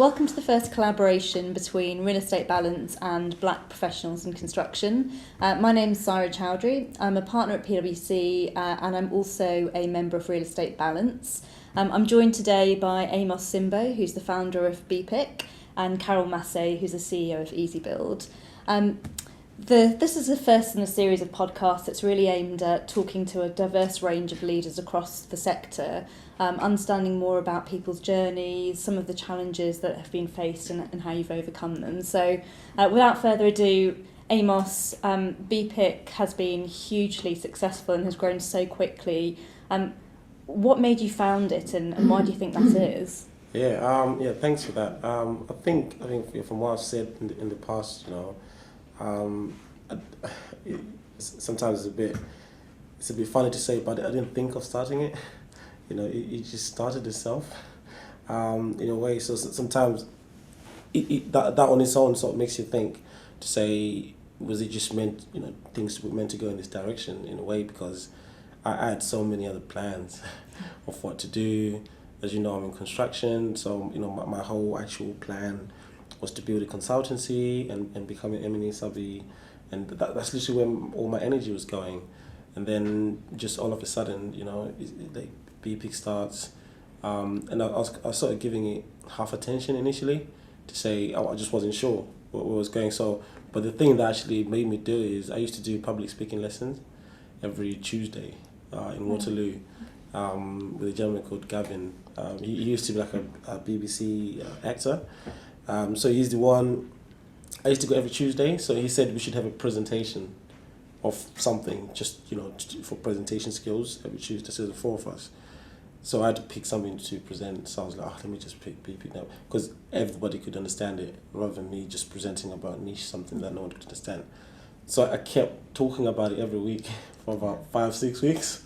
Welcome to the first collaboration between Real Estate Balance and Black Professionals in Construction. My name is Sarah Chowdhury. I'm a partner at PwC and I'm also a member of Real Estate Balance. I'm joined today by Amos Simbo, who's the founder of BPIC, and Carol Massey, who's the CEO of EasyBuild. This is the first in a series of podcasts that's really aimed at talking to a diverse range of leaders across the sector, understanding more about people's journeys, some of the challenges that have been faced and how you've overcome them. So without further ado, Amos, BPIC has been hugely successful and has grown so quickly. What made you found it and why do you think that is? Yeah, thanks for that. I think from what I've said in the past, sometimes it's a bit funny to say, but I didn't think of starting it. It just started itself in a way. So sometimes that on its own sort of makes you think to say, was it just meant, things were meant to go in this direction in a way, because I had so many other plans of what to do. As you know, I'm in construction, so my whole actual plan was to build a consultancy and become an M&E subby, and that's literally where all my energy was going. And then just all of a sudden, like BPIC starts, and I was sort of giving it half attention initially to say I just wasn't sure what was going. So, but the thing that actually made me do it is I used to do public speaking lessons every Tuesday in Waterloo with a gentleman called Gavin. He used to be like a BBC actor. So he's the one. I used to go every Tuesday. So he said we should have a presentation of something, just for presentation skills every Tuesday. So there's 4 of us. So I had to pick something to present. So I was like, let me just pick BPIC now, because everybody could understand it rather than me just presenting about niche something that no one could understand. So I kept talking about it every week for about 5-6 weeks,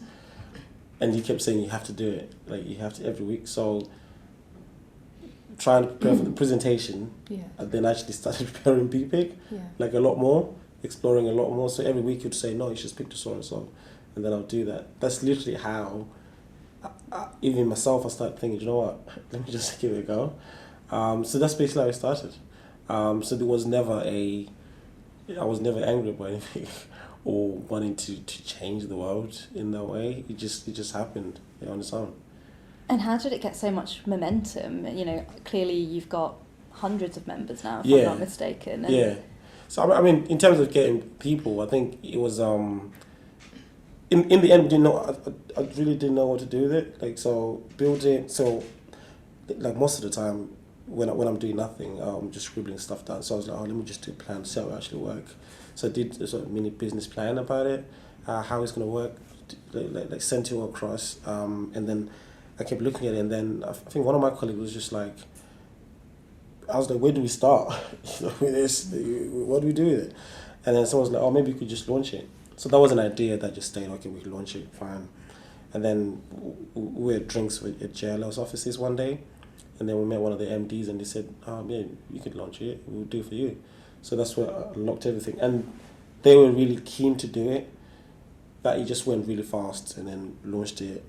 and he kept saying you have to do it, like you have to every week. So trying to prepare for the presentation, and then actually started preparing BPIC, like a lot more, exploring a lot more. So every week you'd say, no, you should speak to so and so, and then I'll do that. That's literally how, even myself, I started thinking, you know what, let me just give it a go. So that's basically how it started. So there was never I was never angry about anything or wanting to change the world in that way. It just happened on its own. And how did it get so much momentum? Clearly you've got hundreds of members now, if I'm not mistaken. Yeah. So I mean, in terms of getting people, I think it was in the end, I really didn't know what to do with it. Like, so building, like most of the time when I'm doing nothing, I'm just scribbling stuff down. So I was like, let me just do a plan, see how it actually work. So I did a sort of mini business plan about it, how it's going to work, like sent it all across, and then I kept looking at it, and then I think one of my colleagues was just like, I was like, where do we start with this? What do we do with it? And then someone was like, maybe we could just launch it. So that was an idea that just stayed, okay, we could launch it, fine. And then we had drinks at JLL's offices one day, and then we met one of the MDs, and they said, yeah, you could launch it, we'll do it for you. So that's where I unlocked everything. And they were really keen to do it, but it just went really fast, and then launched it.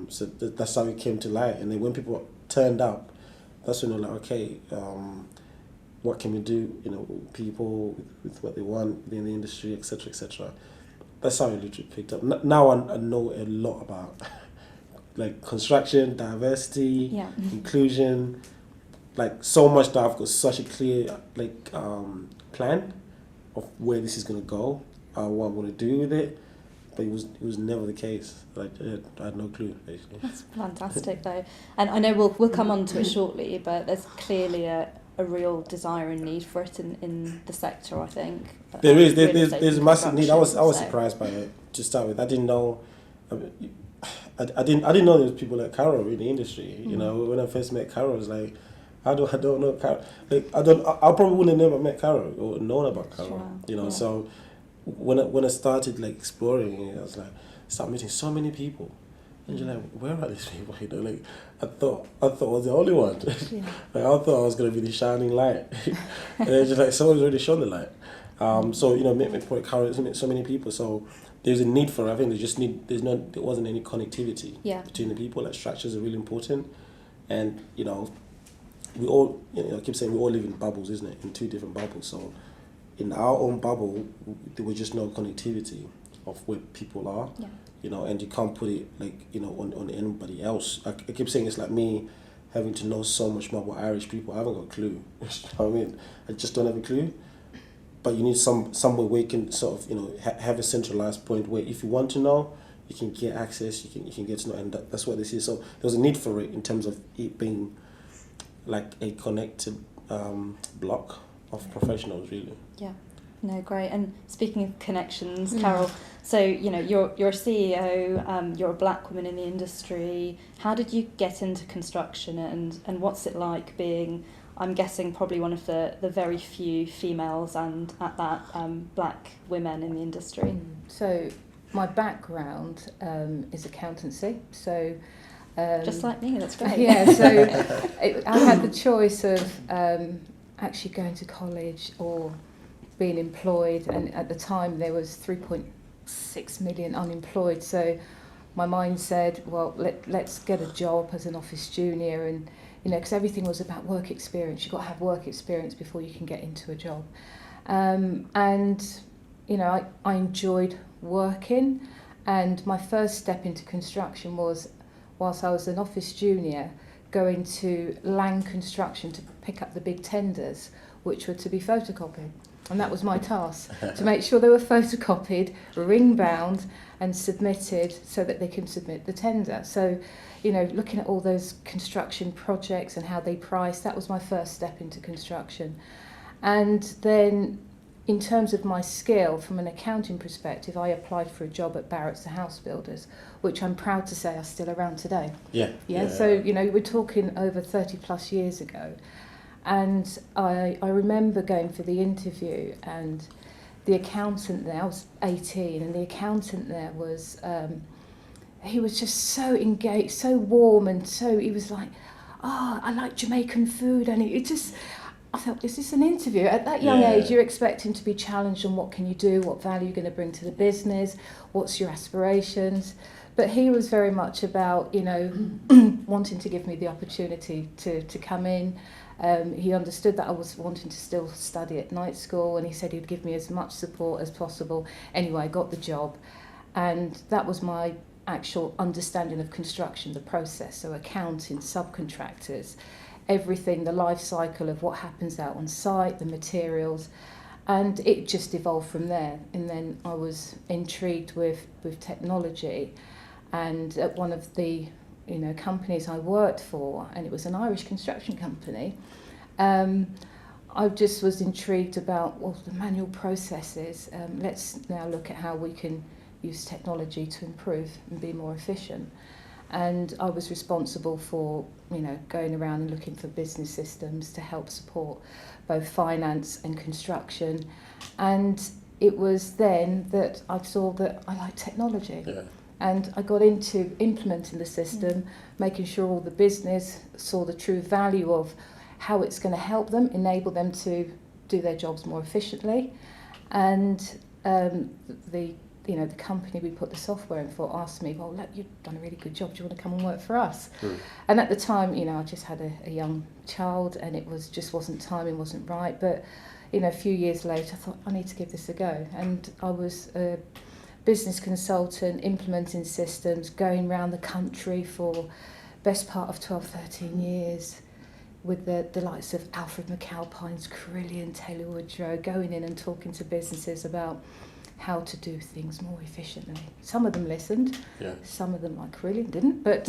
So that's how it came to light. And then when people turned up, that's when they're like, okay, what can we do? People with what they want in the industry, etc., etc. That's how it literally picked up. Now I know a lot about like construction, diversity, inclusion, like so much that I've got such a clear plan of where this is gonna go, what I'm gonna do with it. But it was never the case. Like I had no clue, basically. That's fantastic, though. And I know we'll come on to it shortly, but there's clearly a real desire and need for it in the sector, I think. There's a massive need. I was surprised by it to start with. I didn't know. I didn't know there was people like Carol in the industry. When I first met Carol, I was like, I don't know Carol. Like I probably wouldn't have never met Carol or known about Carol. Sure. So when I started like exploring it, I was like, start meeting so many people, and you're like, where are these people? Like I thought I was the only one. Like I thought I was gonna be the shining light, and then just like someone's already shown the light. So met Carol, so many people. So there's a need for it. I think there wasn't any connectivity between the people. Like structures are really important, and we all, I keep saying we all live in bubbles, isn't it? In two different bubbles. So in our own bubble, there was just no connectivity of where people are, and you can't put it on anybody else. I keep saying it's like me having to know so much more about Irish people. I haven't got a clue. You know what I mean? I just don't have a clue. But you need somewhere where you can sort of have a centralized point where if you want to know, you can get access. You can get to know, and that's what this is. So there's a need for it in terms of it being like a connected block of professionals, really. Yeah, no, great. And speaking of connections, Carol, so you're a CEO, you're a black woman in the industry. How did you get into construction, and what's it like being, I'm guessing, probably one of the very few females and at that black women in the industry? So my background is accountancy, so just like me, that's great. Yeah, so I had the choice of actually going to college or being employed, and at the time there was 3.6 million unemployed, so my mind said, well, let's get a job as an office junior, and because everything was about work experience. You've got to have work experience before you can get into a job. And I enjoyed working, and my first step into construction was, whilst I was an office junior, going to Lang Construction to pick up the big tenders, which were to be photocopied. And that was my task, to make sure they were photocopied, ring-bound and submitted so that they can submit the tender. So, looking at all those construction projects and how they price, that was my first step into construction. And then in terms of my skill, from an accounting perspective, I applied for a job at Barratt's the House Builders, which I'm proud to say are still around today. Yeah. So, we're talking over 30 plus years ago. And I remember going for the interview, and the accountant there, I was 18, and the accountant there was, he was just so engaged, so warm, and he was like, I like Jamaican food, and I thought, is this an interview? At that young age, you're expecting to be challenged on what can you do, what value you're going to bring to the business, what's your aspirations. But he was very much about, wanting to give me the opportunity to come in. He understood that I was wanting to still study at night school, and he said he'd give me as much support as possible. Anyway, I got the job, and that was my actual understanding of construction, the process, so accounting, subcontractors, everything, the life cycle of what happens out on site, the materials, and it just evolved from there. And then I was intrigued with technology, and at one of the companies I worked for, and it was an Irish construction company, I just was intrigued about the manual processes. Let's now look at how we can use technology to improve and be more efficient. And I was responsible for, going around and looking for business systems to help support both finance and construction. And it was then that I saw that I liked technology. Yeah. And I got into implementing the system, making sure all the business saw the true value of how it's going to help them, enable them to do their jobs more efficiently. And the company we put the software in for asked me, well, look, you've done a really good job. Do you want to come and work for us? And at the time, I just had a young child, and it wasn't timing, wasn't right. But, a few years later, I thought, I need to give this a go. And I was a business consultant, implementing systems, going around the country for best part of 12, 13 years with the likes of Alfred McAlpine's Carillion, Taylor Woodrow, going in and talking to businesses about how to do things more efficiently. Some of them listened, some of them, like Carillion, didn't, but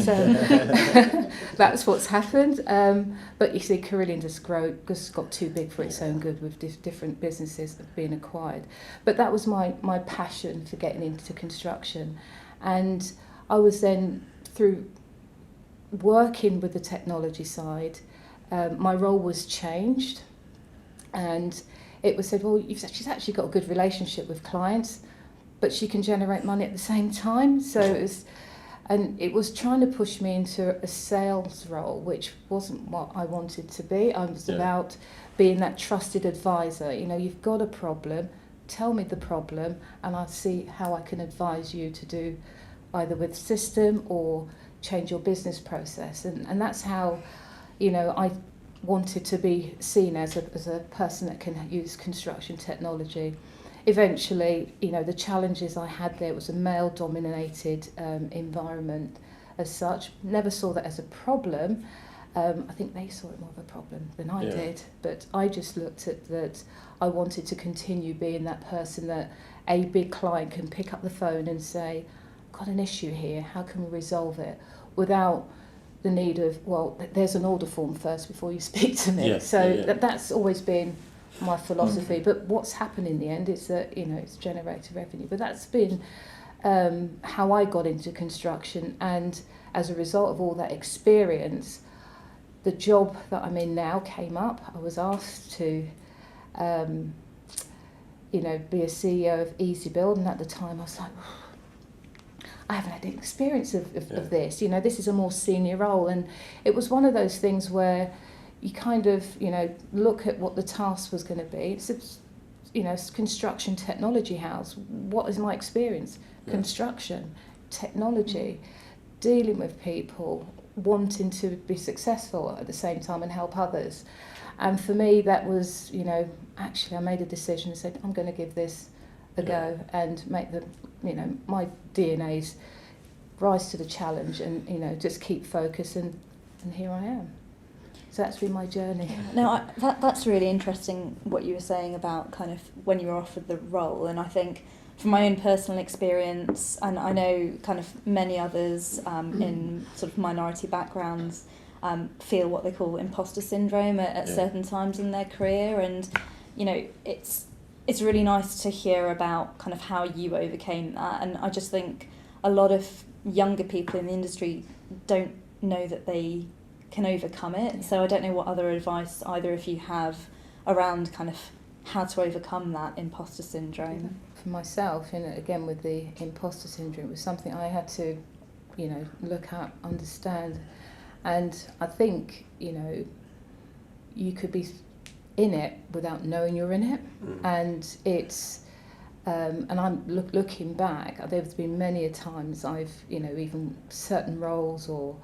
that's what's happened. But you see, Carillion just got too big for its own good, with different businesses being acquired. But that was my passion for getting into construction. And I was then, through working with the technology side, my role was changed, and it was said, well, she's actually got a good relationship with clients, but she can generate money at the same time. So it was trying to push me into a sales role, which wasn't what I wanted to be. I was about being that trusted advisor. You've got a problem, tell me the problem, and I'll see how I can advise you to do either with system or change your business process. And that's how, I wanted to be seen as a person that can use construction technology. Eventually, you know, the challenges I had there was a male-dominated environment as such. Never saw that as a problem. I think they saw it more of a problem than I did. But I just looked at that I wanted to continue being that person that a big client can pick up the phone and say, got an issue here, how can we resolve it? Without the need of, well, there's an order form first before you speak to me. That's always been my philosophy. But what's happened in the end is that, you know, it's generated revenue. But that's been how I got into construction, and as a result of all that experience, the job that I'm in now came up. I was asked to be a CEO of Easy Build, and at the time I was like, I haven't had any experience of this. You know, this is a more senior role, and it was one of those things where you kind of, you know, look at what the task was going to be. It's a, you know, construction technology house. What is my experience? Construction, technology, dealing with people, wanting to be successful at the same time and help others. And for me, that was, you know, actually I made a decision and said, I'm going to give this a go and make the, you know, my DNA's rise to the challenge and, you know, just keep focused, and here I am. So that's been my journey. No, that's really interesting what you were saying about kind of when you were offered the role, and I think from my own personal experience, and I know kind of many others in sort of minority backgrounds feel what they call imposter syndrome at certain times in their career, and you know, it's really nice to hear about kind of how you overcame that. And I just think a lot of younger people in the industry don't know that they can overcome it. So I don't know what other advice either of you have around kind of how to overcome that imposter syndrome. For myself, you know, again with the imposter syndrome, it was something I had to, you know, look at, understand. And I think, you know, you could be in it without knowing you're in it. And it's, and I'm looking back, there's been many a times I've, you know, even certain roles or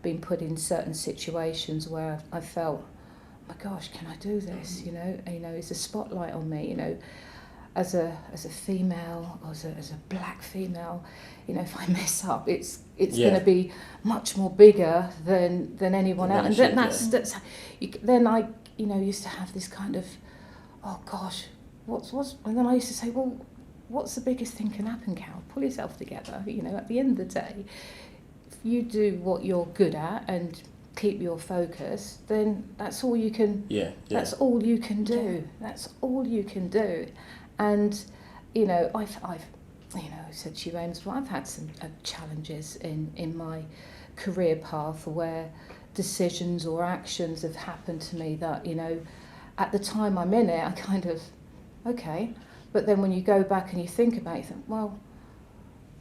been put in certain situations where I felt, oh my gosh, can I do this? You know, it's a spotlight on me, you know, as a female, or as a black female, you know, if I mess up, it's going to be much more bigger than anyone else. And that's then I, you know, used to have this kind of, oh gosh, what's and then I used to say, well, what's the biggest thing can happen, Carol? Pull yourself together. You know, at the end of the day, if you do what you're good at and keep your focus, then that's all you can. That's all you can do. That's all you can do. And you know, I've you know, said to you, Ames, well, I've had some challenges in my career path where decisions or actions have happened to me that, you know, at the time I'm in it, I kind of, okay. But then when you go back and you think about it, you think, well,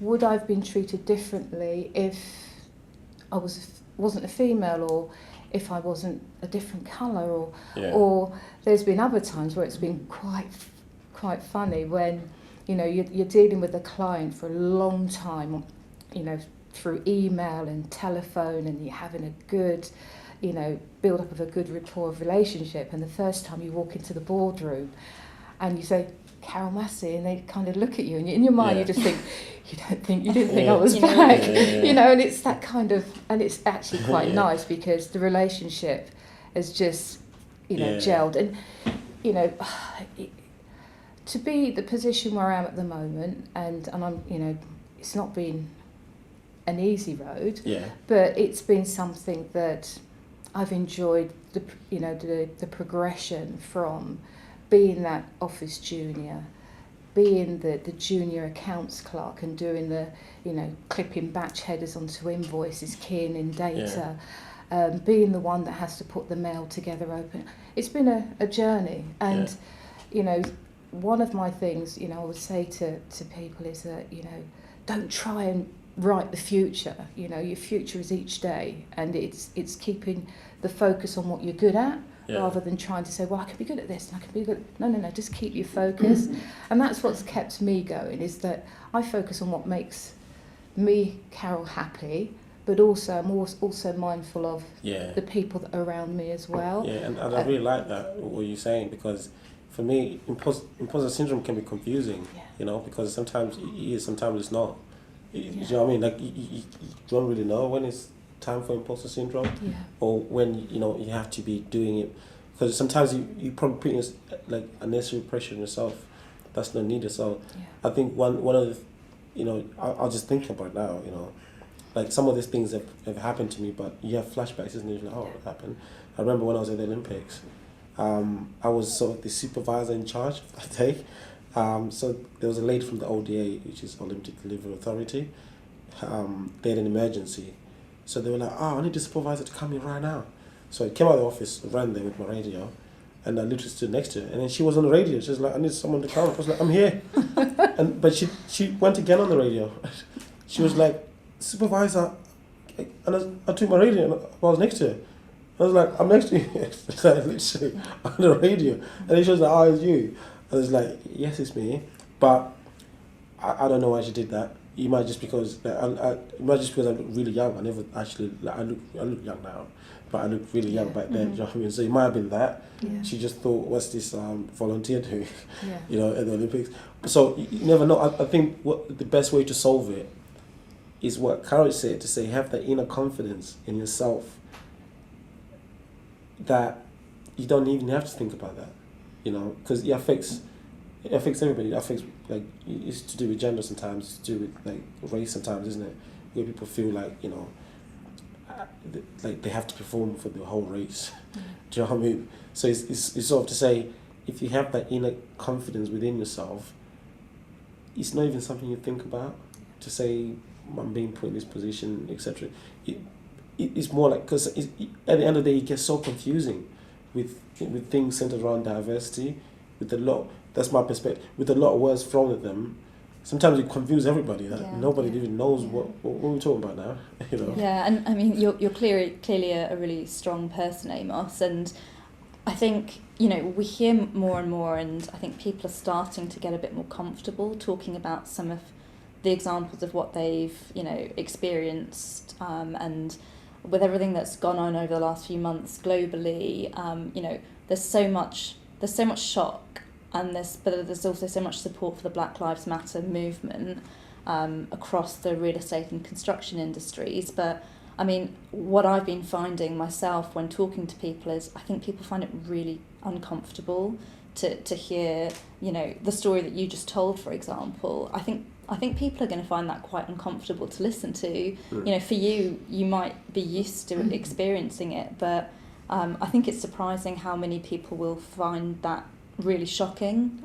would I have been treated differently if I wasn't a female, or if I wasn't a different colour, or there's been other times where it's been quite funny when, you know, you're dealing with a client for a long time, you know, through email and telephone, and you're having a good, you know, build up of a good rapport of relationship, and the first time you walk into the boardroom and you say, Carol Massey, and they kind of look at you, and in your mind you just think, you didn't think I was back, you know, and it's that kind of, and it's actually quite nice because the relationship has just, you know, gelled. And, you know, to be the position where I am at the moment, and I'm, you know, it's not been an easy road, but it's been something that I've enjoyed, the progression from being that office junior, being the junior accounts clerk and doing the, you know, clipping batch headers onto invoices, keying in data, being the one that has to put the mail together open. It's been a journey, and, you know, one of my things, you know, I would say to people is that, you know, don't try and write the future. You know, your future is each day, and it's keeping the focus on what you're good at, rather than trying to say, well, I can be good at this and I can be good. No, just keep your focus. And that's what's kept me going, is that I focus on what makes me, Carol, happy, but also I'm also mindful of Yeah. the people that are around me as well. Yeah, and I really like that, what you're saying, because for me, imposter syndrome can be confusing, Yeah. because sometimes it is, sometimes it's not. You Yeah. know what I mean? Like, you don't really know when it's time for imposter syndrome, Yeah. or when, you have to be doing it. Because sometimes you probably put like unnecessary pressure on yourself that's not needed. So Yeah. I think one of the, I'll just think about it now, like some of these things have happened to me, but you have flashbacks, isn't it? Like, oh, it happened. I remember when I was at the Olympics, I was sort of the supervisor in charge of that day. So there was a lady from the ODA, which is Olympic Delivery Authority. They had an emergency. So they were like, oh, I need the supervisor to come in right now. So I came out of the office, ran there with my radio, and I literally stood next to her. And then she was on the radio. She was like, I need someone to come. I was like, I'm here. But she went again on the radio. She was like, supervisor, and I took my radio and I was next to her. I was like, I'm next to you. Like, literally on the radio. And then she was like, oh, it's you. I was like, yes, it's me. But I don't know why she did that. It might just because it might just because I look really young. I never actually I look young now, but I looked really young back then. Do you know what I mean? So it might have been that. Yeah. She just thought, what's this volunteer doing? Yeah. At the Olympics. So you never know. I think what the best way to solve it is what Carol said, to say have that inner confidence in yourself that you don't even have to think about that, because it affects everybody. It affects, like, it's to do with gender sometimes, it's to do with like race sometimes, isn't it? Where people feel like, like they have to perform for the whole race. Do you know what I mean? So it's sort of to say, if you have that inner confidence within yourself, it's not even something you think about, to say, I'm being put in this position, etc. It's more like, because at the end of the day, it gets so confusing with things centered around diversity, with a lot. That's my perspective. With a lot of words thrown at them, sometimes it confuses everybody. Nobody even knows what we're talking about now. Yeah, and I mean, you're clearly a really strong person, Amos, and I think we hear more and more, and I think people are starting to get a bit more comfortable talking about some of the examples of what they've experienced, and with everything that's gone on over the last few months globally, there's so much shock, and there's also so much support for the Black Lives Matter movement across the real estate and construction industries. But I mean, what I've been finding myself when talking to people is, I think people find it really uncomfortable to hear, the story that you just told, for example. I think people are going to find that quite uncomfortable to listen to. For you might be used to experiencing it, but I think it's surprising how many people will find that really shocking,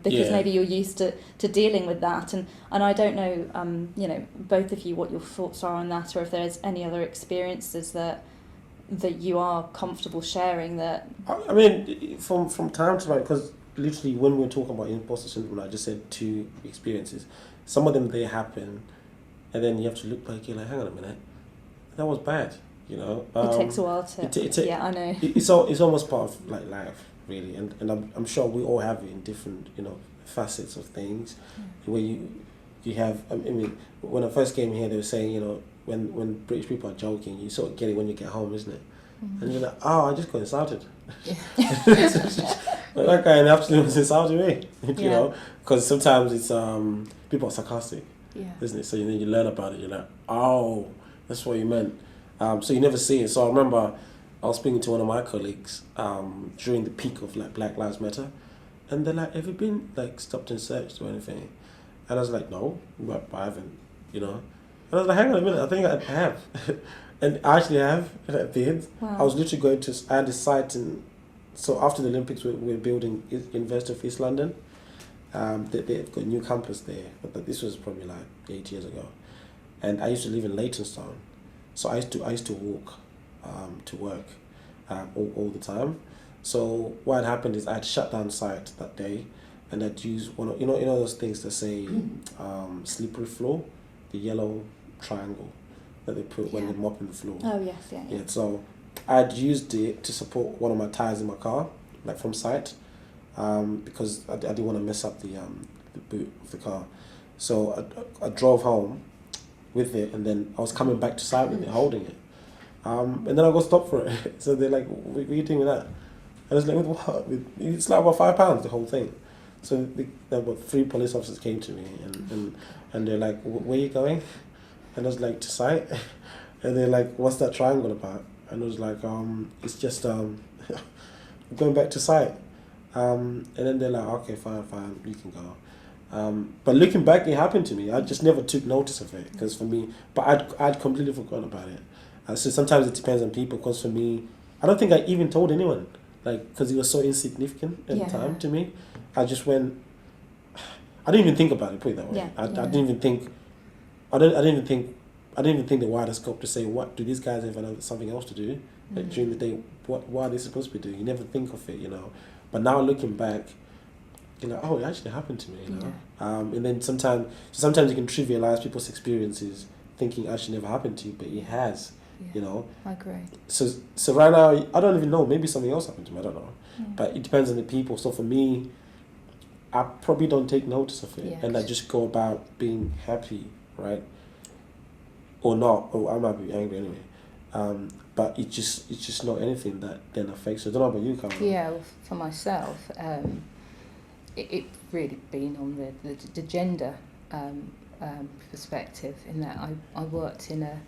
because maybe you're used to dealing with that, and I don't know, both of you, what your thoughts are on that, or if there's any other experiences that you are comfortable sharing. That I mean, from time to time, because literally when we were talking about imposter syndrome, I just said 2 experiences. Some of them, they happen, and then you have to look back. You're like, hang on a minute, that was bad. It takes a while to. Yeah, I know. It's almost part of like life, really, and I'm sure we all have it in different facets of things, where you have. I mean, when I first came here, they were saying when British people are joking, you sort of get it when you get home, isn't it? And you're like, oh, I just got insulted. Like, that guy in the afternoon was insulting me, because sometimes it's people are sarcastic, isn't it? So then you learn about it. You're like, oh, that's what you meant. So you never see it. So I remember I was speaking to one of my colleagues during the peak of like Black Lives Matter, and they're like, have you been like stopped and searched or anything? And I was like, no, but I haven't, And I was like, hang on a minute, I think I have. And I actually have, and I did. Wow. I was literally I had a site so after the Olympics, we're building University of East London. They've got a new campus there, but this was probably like 8 years ago. And I used to live in Leytonstone, so I used to walk to work all the time. So what had happened is I had shut down the site that day, and I'd use one of those things that say slippery floor, the yellow triangle that they put when they're mopping the floor. Oh yes, yeah. Yeah, so I'd used it to support one of my tires in my car, like from site, because I didn't want to mess up the boot of the car. So I drove home, with it, and then I was coming back to site with it, holding it. And then I got stopped for it. So they're like, what are you doing with that? And I was like, with what? It's like about £5, the whole thing. So about 3 police officers came to me, and they're like, where are you going? And I was like, to site. And they're like, what's that triangle about? And I was like, it's just going back to site. And then they're like, okay, fine, you can go. But looking back, it happened to me. I just never took notice of it, because for me, but I'd completely forgotten about it. So sometimes it depends on people, because for me, I don't think I even told anyone, like, because it was so insignificant at the time to me. I just went, I didn't even think about it, put it that way. Yeah. I didn't even think, I didn't even think the wider scope to say, what do these guys have something else to do like, during the day? What are they supposed to be doing? You never think of it, But now looking back, you're like, oh, it actually happened to me, And then sometimes you can trivialize people's experiences, thinking it actually never happened to you, but it has, I agree. So right now, I don't even know. Maybe something else happened to me. I don't know, but it depends on the people. So for me, I probably don't take notice of it, and I just go about being happy, right? Or not, or I might be angry anyway. But it's just not anything that then affects you. I don't know about you, Carol. Yeah, well, for myself, it really been on the gender perspective, in that I worked in a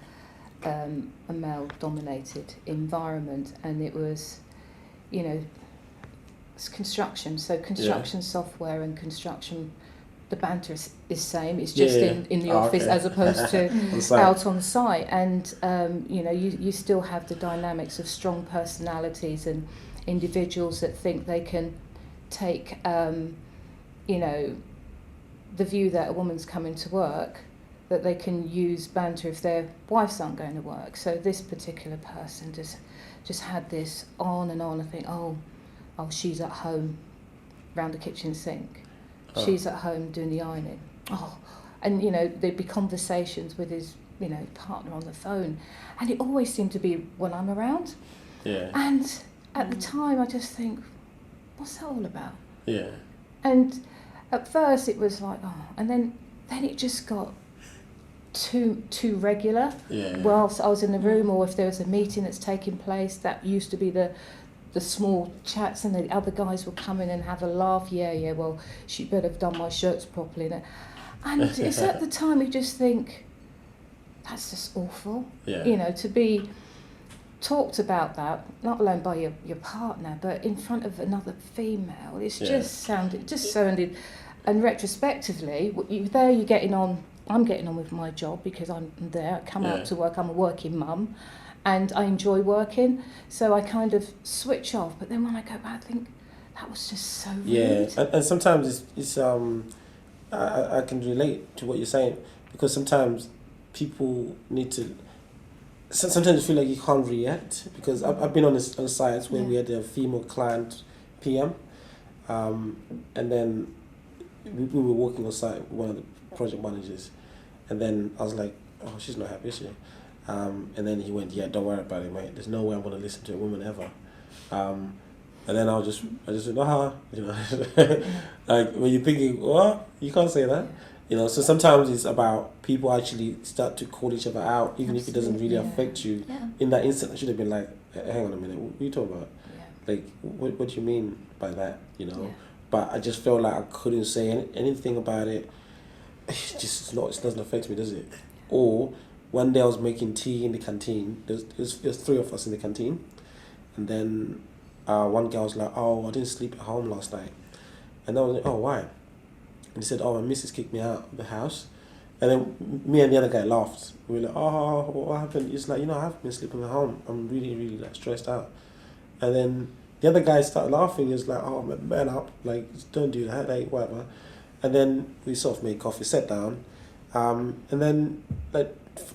male-dominated environment, and it was, it's construction. So construction software and construction, the banter is same. It's just in the office as opposed to out on site. And you still have the dynamics of strong personalities and individuals that think they can take the view that a woman's coming to work, that they can use banter if their wives aren't going to work. So this particular person just had this on and on. I think, oh, she's at home round the kitchen sink. She's at home doing the ironing. Oh, and there'd be conversations with his partner on the phone, and it always seemed to be when I'm around. Yeah. And at the time, I just think, what's that all about? Yeah. And at first it was like, oh, and then it just got too regular. Yeah. Whilst I was in the room, or if there was a meeting that's taking place, that used to be the small chats, and the other guys would come in and have a laugh. Yeah, well, she better have done my shirts properly. And it's at the time you just think, that's just awful. Yeah. To be talked about that, not alone by your partner, but in front of another female. It's just sounded, and retrospectively, you're getting on. I'm getting on with my job because I'm there. I come out to work. I'm a working mum. And I enjoy working, so I kind of switch off. But then when I go back, I think that was just so rude. Yeah, and sometimes it's I can relate to what you're saying, because sometimes people need to. Sometimes you feel like you can't react, because I've been on sites where we had a female client PM, and then we were working on site with one of the project managers, and then I was like, oh, she's not happy, is she? And then he went, yeah, don't worry about it, mate. There's no way I'm going to listen to a woman ever. And then I just went, like, when you're thinking, what? You can't say that. So sometimes it's about people actually start to call each other out, even if it doesn't really affect you. Yeah. In that instant, I should have been like, hang on a minute, what are you talking about? Yeah. Like, what do you mean by that, Yeah. But I just felt like I couldn't say anything about it. It doesn't affect me, does it? Or one day I was making tea in the canteen. There's 3 of us in the canteen. And then one girl was like, oh, I didn't sleep at home last night. And I was like, oh, why? And he said, oh, my missus kicked me out of the house. And then me and the other guy laughed. We were like, oh, what happened? It's like, I haven't been sleeping at home. I'm really, really stressed out. And then the other guy started laughing. He was like, oh, man up. Like, don't do that. Like, whatever. And then we sort of made coffee, sat down. And then,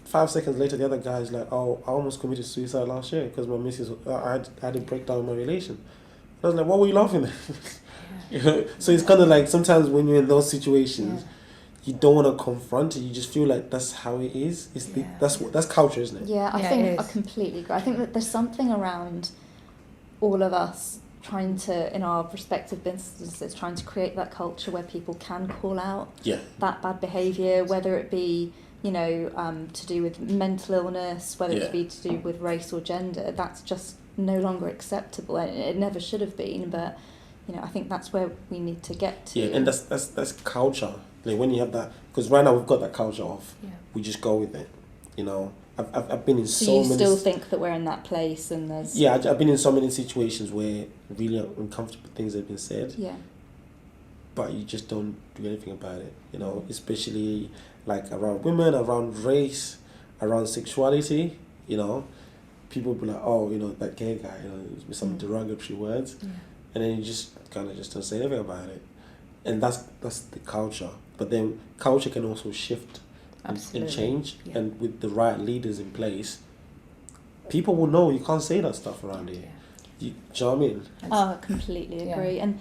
5 seconds later, the other guy's like, oh, I almost committed suicide last year because my missus, I had a breakdown in my relation. And I was like, what were you laughing at? So it's kind of like, sometimes when you're in those situations, you don't want to confront it. You just feel like that's how it is. That's culture, isn't it? Yeah, I think I completely agree. I think that there's something around all of us trying to, in our respective businesses, trying to create that culture where people can call out that bad behaviour, whether it be to do with mental illness, whether it be to do with race or gender, that's just no longer acceptable. It never should have been, but I think that's where we need to get to. Yeah, and that's culture. Like when you have that, because right now we've got that culture of we just go with it. I've been in so many. You still think that we're in that place, and there's. Yeah, I've been in so many situations where really uncomfortable things have been said. Yeah. But you just don't do anything about it. Especially like around women, around race, around sexuality. People be like, oh, that gay guy. With some derogatory words, and then you just kind of just don't say anything about it, and that's the culture. But then culture can also shift. And change, and with the right leaders in place, people will know you can't say that stuff around here. Do you know what I mean? I completely agree. And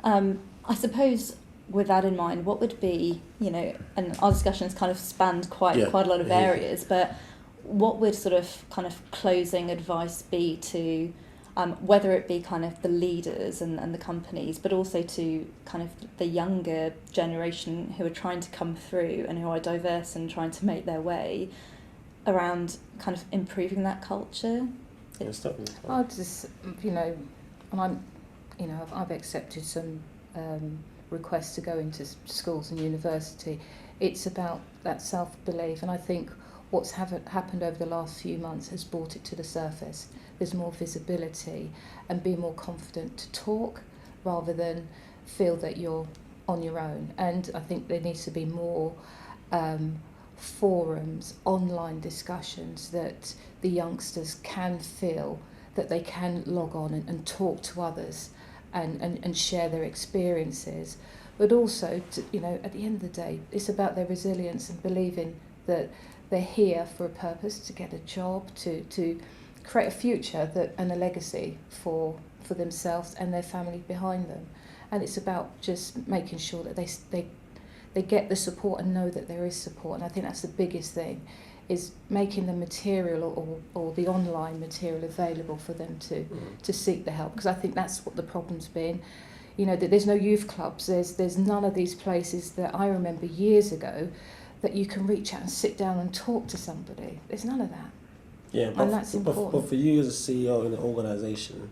I suppose with that in mind, what would be, and our discussion has kind of spanned quite a lot of areas, but what would sort of kind of closing advice be to whether it be kind of the leaders and the companies, but also to kind of the younger generation who are trying to come through and who are diverse and trying to make their way around kind of improving that culture? I'll just, and I'm, I've accepted some requests to go into schools and university. It's about that self-belief, and I think what's happened over the last few months has brought it to the surface. There's more visibility and be more confident to talk rather than feel that you're on your own. And I think there needs to be more forums, online discussions that the youngsters can feel that they can log on and talk to others and share their experiences. But also, at the end of the day, it's about their resilience and believing that they're here for a purpose, to get a job, to create a future and a legacy for themselves and their family behind them. And it's about just making sure that they get the support and know that there is support. And I think that's the biggest thing, is making the material or the online material available for them to seek the help. Because I think that's what the problem's been. That there's no youth clubs, there's none of these places that I remember years ago that you can reach out and sit down and talk to somebody. There's none of that. Yeah, and that's important. But for you as a CEO in an organisation,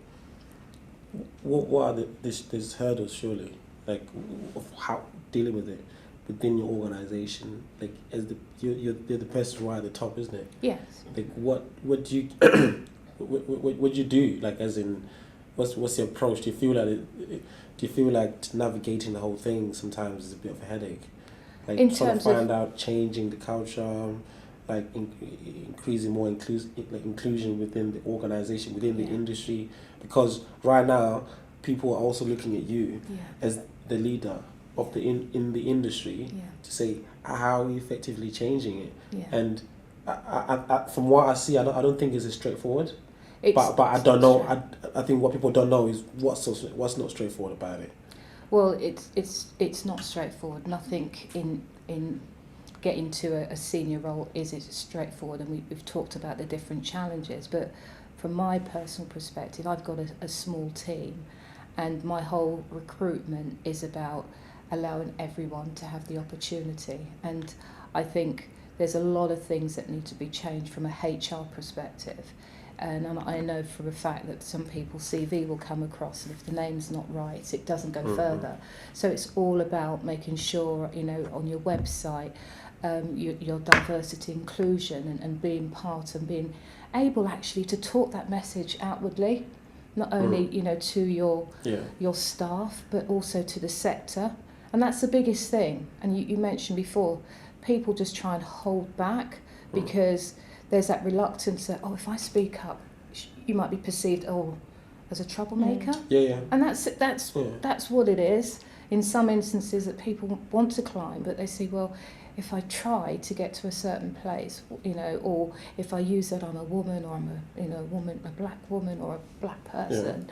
what are these hurdles, surely, like of how dealing with it within your organisation? Like as you're the person right at the top, isn't it? Yes. Like what do you what do you do? Like as in, what's your approach? Do you feel like navigating the whole thing sometimes is a bit of a headache? Like in trying terms to find of out, changing the culture, like increasing more inclusion within the organisation, within the industry, because right now people are also looking at you as the leader of in the industry to say how are you effectively changing it. And I, from what I see, I don't think it's as straightforward. But I don't know. I think what people don't know is what's not straightforward about it. Well, it's not straightforward. Nothing in getting to a senior role is straightforward, and we've talked about the different challenges. But from my personal perspective, I've got a small team, and my whole recruitment is about allowing everyone to have the opportunity. And I think there's a lot of things that need to be changed from a HR perspective. And I know for a fact that some people's CV will come across, and if the name's not right, it doesn't go further. So it's all about making sure, on your website, your diversity, inclusion, and being part and being able actually to talk that message outwardly, not only to your staff, but also to the sector. And that's the biggest thing. And you mentioned before, people just try and hold back because there's that reluctance that, if I speak up, you might be perceived, as a troublemaker. And that's what it is. In some instances that people want to climb, but they say, well, if I try to get to a certain place, or if I use that I'm a woman, or I'm a black woman or a black person,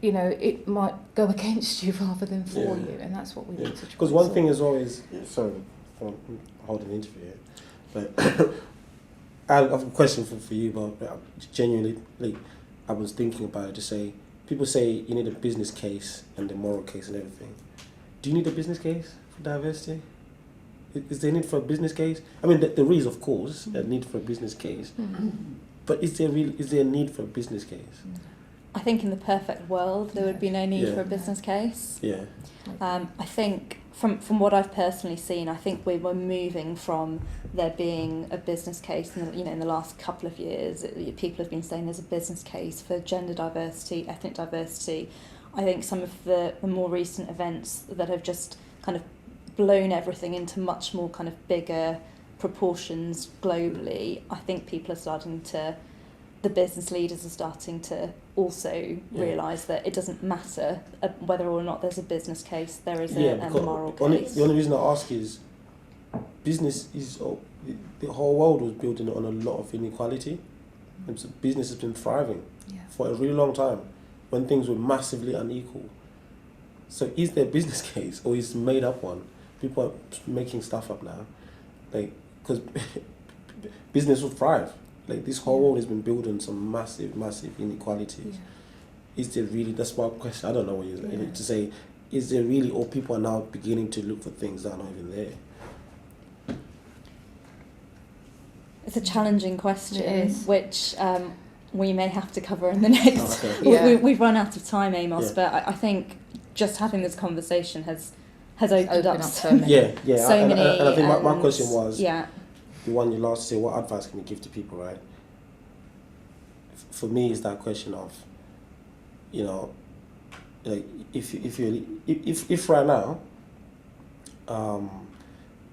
it might go against you rather than for you, and that's what we need to try. Because one thing is always, sorry for holding the interview here, but I have a question for you, but genuinely, I was thinking about it to say, people say you need a business case and a moral case and everything. Do you need a business case for diversity? Is there a need for a business case? I mean, there is, of course, a need for a business case. But is there a need for a business case? I think in the perfect world there would be no need Yeah. for a business case. Yeah. I think from what I've personally seen, I think we were moving from there being a business case, in the last couple of years. People have been saying there's a business case for gender diversity, ethnic diversity. I think some of the more recent events that have just kind of blown everything into much more kind of bigger proportions globally, I think the business leaders are starting to also realise that it doesn't matter whether or not there's a business case, there is a moral case. The only reason I ask is business is, the whole world was building on a lot of inequality. And so business has been thriving for a really long time when things were massively unequal. So is there a business case or is it made up one? People are making stuff up now. Because business will thrive. This whole world has been built on some massive inequalities. Is there really, that's my question, I don't know what you to say, is there really, or people are now beginning to look for things that are not even there? It's a challenging question, It is. which we may have to cover in the next. We've run out of time, Amos, but I think just having this conversation has opened up so many. And I think my question was, the one you last say, what advice can you give to people, right? For me, it's that question of, if right now,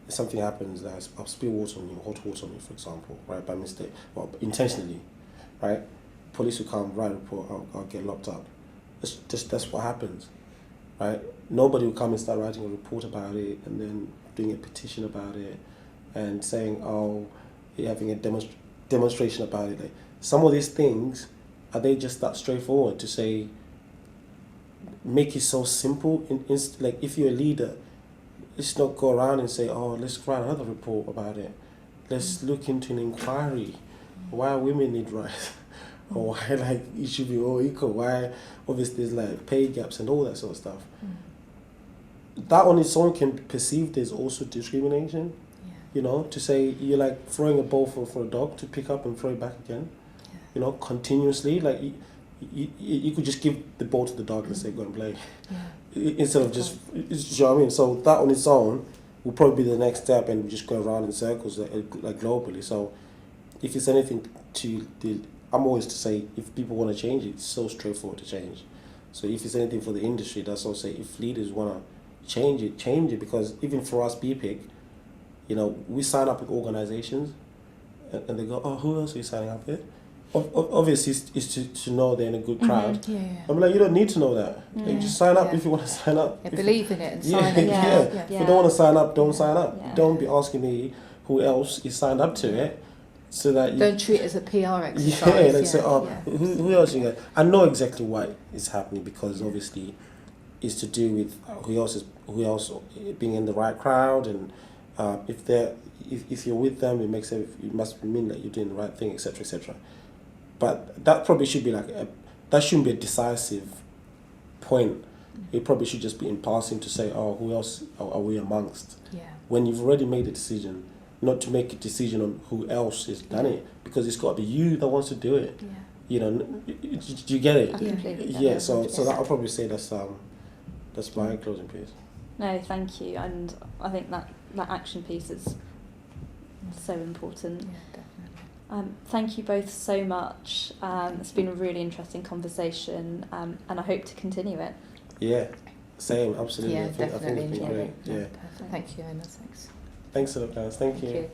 something happens that I'll spill water on you, hot water on you, for example, right, by mistake, well, intentionally, right? Police will come, write a report, I'll get locked up. That's what happens, right? Nobody will come and start writing a report about it and then doing a petition about it and saying, oh, you're having a demonstration about it. Some of these things, are they just that straightforward to say, make it so simple? If you're a leader, let's not go around and say, oh, let's write another report about it. Let's look into an inquiry. Why women need rights? Or why it should be all equal? Why obviously there's pay gaps and all that sort of stuff. That on its own can be perceived as also discrimination. To say you're throwing a ball for a dog to pick up and throw it back again, continuously. You could just give the ball to the dog and say, go and play. Instead of just, you know what I mean? So that on its own will probably be the next step, and we just go around in circles globally. So if it's anything I'm always to say, if people want to change it, it's so straightforward to change. So if it's anything for the industry, that's also if leaders want to change it, because even for us, BPIC, we sign up with organizations and they go, oh, who else are you signing up with? Obviously, is to know they're in a good crowd. I'm you don't need to know that. You just sign up if you want to sign up. Believe in it and sign up. If you don't want to sign up, don't sign up. Don't be asking me who else is signed up to it. So that you don't treat it as a PR exercise. Who else you got? I know exactly why it's happening, because obviously it's to do with who else being in the right crowd, and if you're with them, it must mean that you're doing the right thing, etc., etc. But that probably should be that shouldn't be a decisive point. It probably should just be in passing to say, oh, who else are we amongst? When you've already made a decision, not to make a decision on who else has done it, because it's got to be you that wants to do it. Do you get it? I completely get it. So that I'll probably say that's my closing piece. No, thank you, and I think that action piece is so important. Definitely. Thank you both so much. It's been a really interesting conversation, and I hope to continue it. Yeah, same, absolutely. Yeah, I think it's been great. Perfect. Thank you, Emma. Thanks. Thanks a lot, guys. Thank you. You.